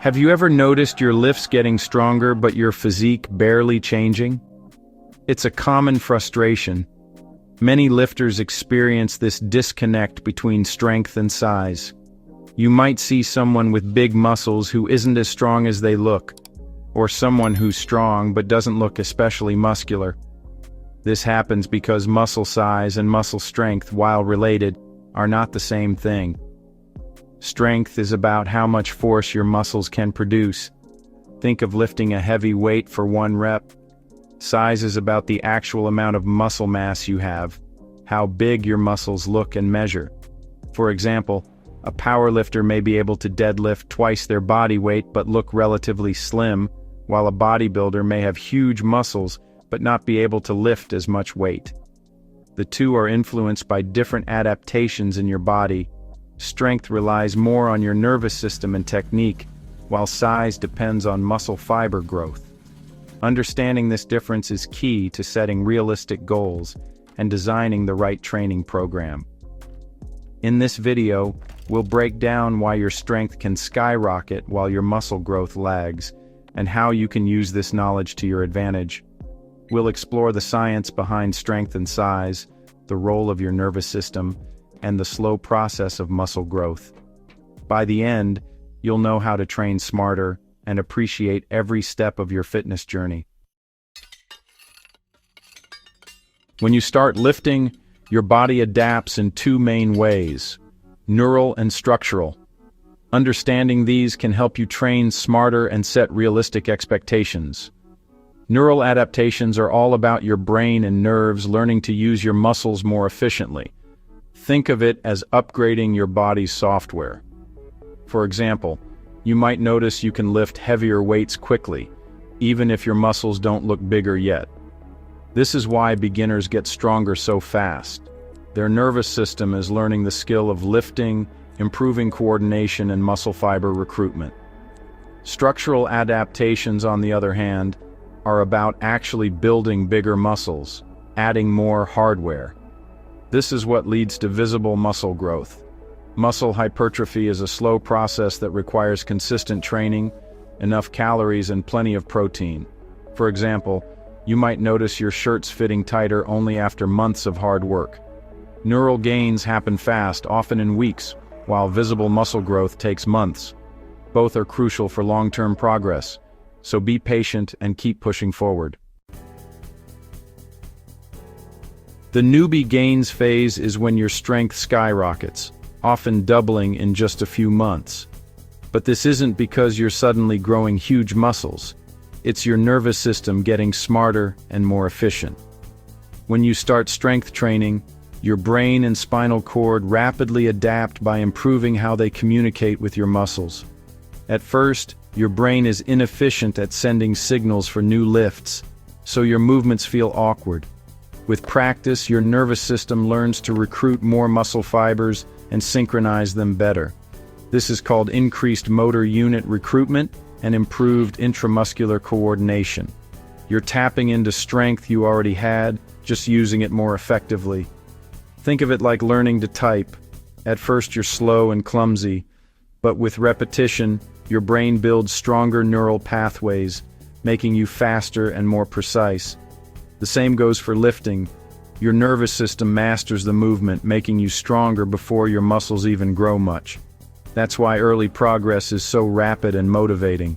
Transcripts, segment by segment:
Have you ever noticed your lifts getting stronger but your physique barely changing? It's a common frustration. Many lifters experience this disconnect between strength and size. You might see someone with big muscles who isn't as strong as they look, or someone who's strong but doesn't look especially muscular. This happens because muscle size and muscle strength, while related, are not the same thing. Strength is about how much force your muscles can produce. Think of lifting a heavy weight for 1 rep. Size is about the actual amount of muscle mass you have, how big your muscles look and measure. For example, a powerlifter may be able to deadlift twice their body weight but look relatively slim, while a bodybuilder may have huge muscles but not be able to lift as much weight. The two are influenced by different adaptations in your body. Strength relies more on your nervous system and technique, while size depends on muscle fiber growth. Understanding this difference is key to setting realistic goals and designing the right training program. In this video, we'll break down why your strength can skyrocket while your muscle growth lags, and how you can use this knowledge to your advantage. We'll explore the science behind strength and size, the role of your nervous system, and the slow process of muscle growth. By the end, you'll know how to train smarter and appreciate every step of your fitness journey. When you start lifting, your body adapts in 2 main ways: neural and structural. Understanding these can help you train smarter and set realistic expectations. Neural adaptations are all about your brain and nerves learning to use your muscles more efficiently. Think of it as upgrading your body's software. For example, you might notice you can lift heavier weights quickly, even if your muscles don't look bigger yet. This is why beginners get stronger so fast. Their nervous system is learning the skill of lifting, improving coordination and muscle fiber recruitment. Structural adaptations, on the other hand, are about actually building bigger muscles, adding more hardware. This is what leads to visible muscle growth. Muscle hypertrophy is a slow process that requires consistent training, enough calories, and plenty of protein. For example, you might notice your shirts fitting tighter only after months of hard work. Neural gains happen fast, often in weeks, while visible muscle growth takes months. Both are crucial for long-term progress, so be patient and keep pushing forward. The newbie gains phase is when your strength skyrockets, often doubling in just a few months. But this isn't because you're suddenly growing huge muscles. It's your nervous system getting smarter and more efficient. When you start strength training, your brain and spinal cord rapidly adapt by improving how they communicate with your muscles. At first, your brain is inefficient at sending signals for new lifts, so your movements feel awkward. With practice, your nervous system learns to recruit more muscle fibers and synchronize them better. This is called increased motor unit recruitment and improved intramuscular coordination. You're tapping into strength you already had, just using it more effectively. Think of it like learning to type. At first you're slow and clumsy, but with repetition, your brain builds stronger neural pathways, making you faster and more precise. The same goes for lifting. Your nervous system masters the movement, making you stronger before your muscles even grow much. That's why early progress is so rapid and motivating.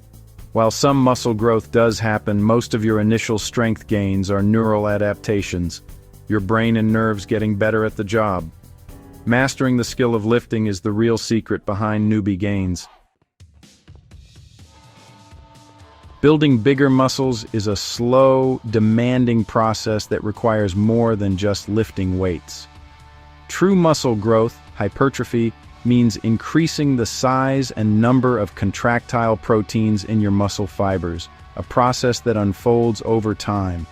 While some muscle growth does happen, most of your initial strength gains are neural adaptations, your brain and nerves getting better at the job. Mastering the skill of lifting is the real secret behind newbie gains. Building bigger muscles is a slow, demanding process that requires more than just lifting weights. True muscle growth, hypertrophy, means increasing the size and number of contractile proteins in your muscle fibers, a process that unfolds over time.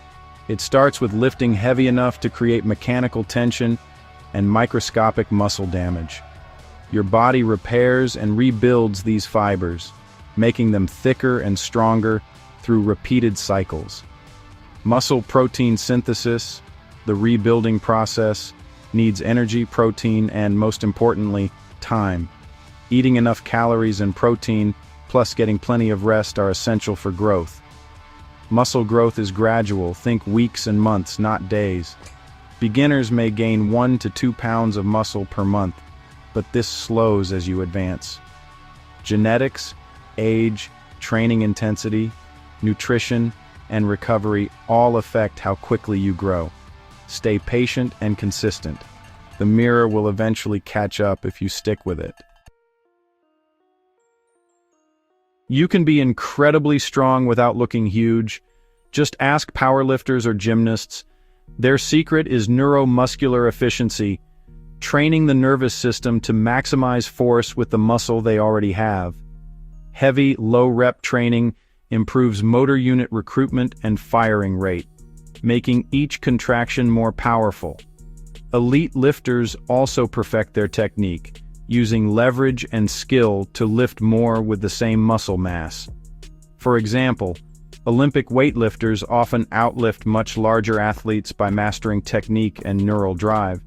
It starts with lifting heavy enough to create mechanical tension and microscopic muscle damage. Your body repairs and rebuilds these fibers, making them thicker and stronger through repeated cycles. Muscle protein synthesis, the rebuilding process, needs energy, protein, and most importantly, time. Eating enough calories and protein plus getting plenty of rest are essential for growth. Muscle growth is gradual, think weeks and months, not days. Beginners may gain 1 to 2 pounds of muscle per month, but this slows as you advance. Genetics, age, training intensity, nutrition, and recovery all affect how quickly you grow. Stay patient and consistent. The mirror will eventually catch up if you stick with it. You can be incredibly strong without looking huge. Just ask powerlifters or gymnasts. Their secret is neuromuscular efficiency, training the nervous system to maximize force with the muscle they already have. Heavy, low-rep training improves motor unit recruitment and firing rate, making each contraction more powerful. Elite lifters also perfect their technique, using leverage and skill to lift more with the same muscle mass. For example, Olympic weightlifters often outlift much larger athletes by mastering technique and neural drive.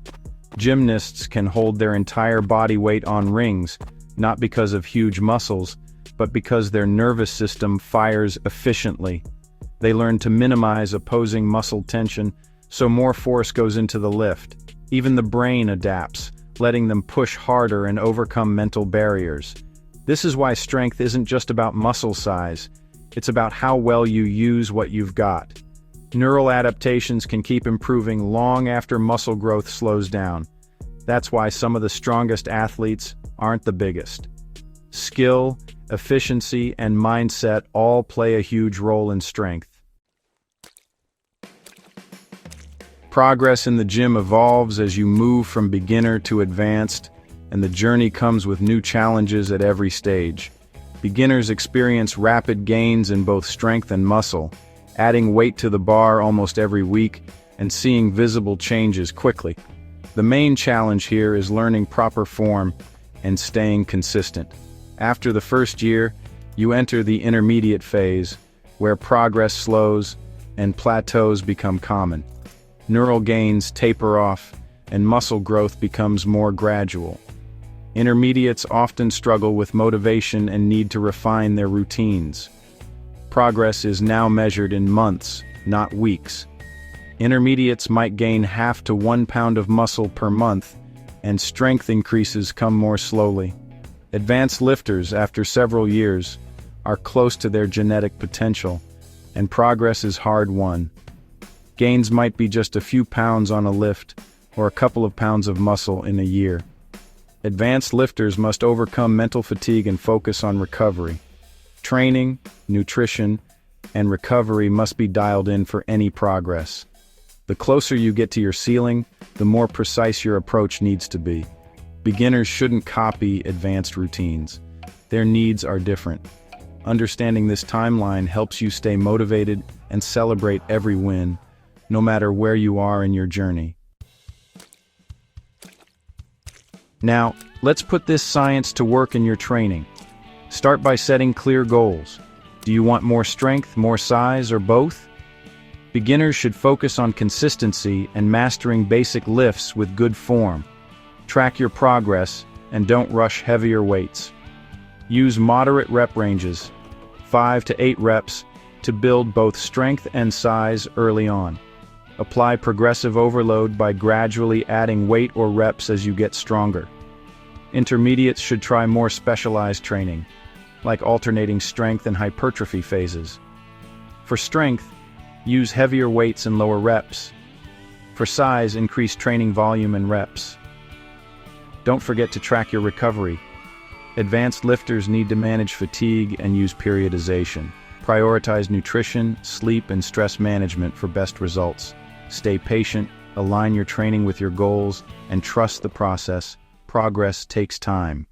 Gymnasts can hold their entire body weight on rings, not because of huge muscles, but because their nervous system fires efficiently. They learn to minimize opposing muscle tension, so more force goes into the lift. Even the brain adapts, letting them push harder and overcome mental barriers. This is why strength isn't just about muscle size, it's about how well you use what you've got. Neural adaptations can keep improving long after muscle growth slows down. That's why some of the strongest athletes aren't the biggest. Skill, efficiency, and mindset all play a huge role in strength. Progress in the gym evolves as you move from beginner to advanced, and the journey comes with new challenges at every stage. Beginners experience rapid gains in both strength and muscle, adding weight to the bar almost every week and seeing visible changes quickly. The main challenge here is learning proper form and staying consistent. After the first year, you enter the intermediate phase, where progress slows and plateaus become common. Neural gains taper off, and muscle growth becomes more gradual. Intermediates often struggle with motivation and need to refine their routines. Progress is now measured in months, not weeks. Intermediates might gain 0.5 to 1 pound of muscle per month, and strength increases come more slowly. Advanced lifters, after several years, are close to their genetic potential, and progress is hard-won. Gains might be just a few pounds on a lift, or a couple of pounds of muscle in a year. Advanced lifters must overcome mental fatigue and focus on recovery. Training, nutrition, and recovery must be dialed in for any progress. The closer you get to your ceiling, the more precise your approach needs to be. Beginners shouldn't copy advanced routines. Their needs are different. Understanding this timeline helps you stay motivated and celebrate every win, no matter where you are in your journey. Now, let's put this science to work in your training. Start by setting clear goals. Do you want more strength, more size, or both? Beginners should focus on consistency and mastering basic lifts with good form. Track your progress and don't rush heavier weights. Use moderate rep ranges, 5 to 8 reps, to build both strength and size early on. Apply progressive overload by gradually adding weight or reps as you get stronger. Intermediates should try more specialized training, like alternating strength and hypertrophy phases. For strength, use heavier weights and lower reps. For size, increase training volume and reps. Don't forget to track your recovery. Advanced lifters need to manage fatigue and use periodization. Prioritize nutrition, sleep, and stress management for best results. Stay patient, align your training with your goals, and trust the process. Progress takes time.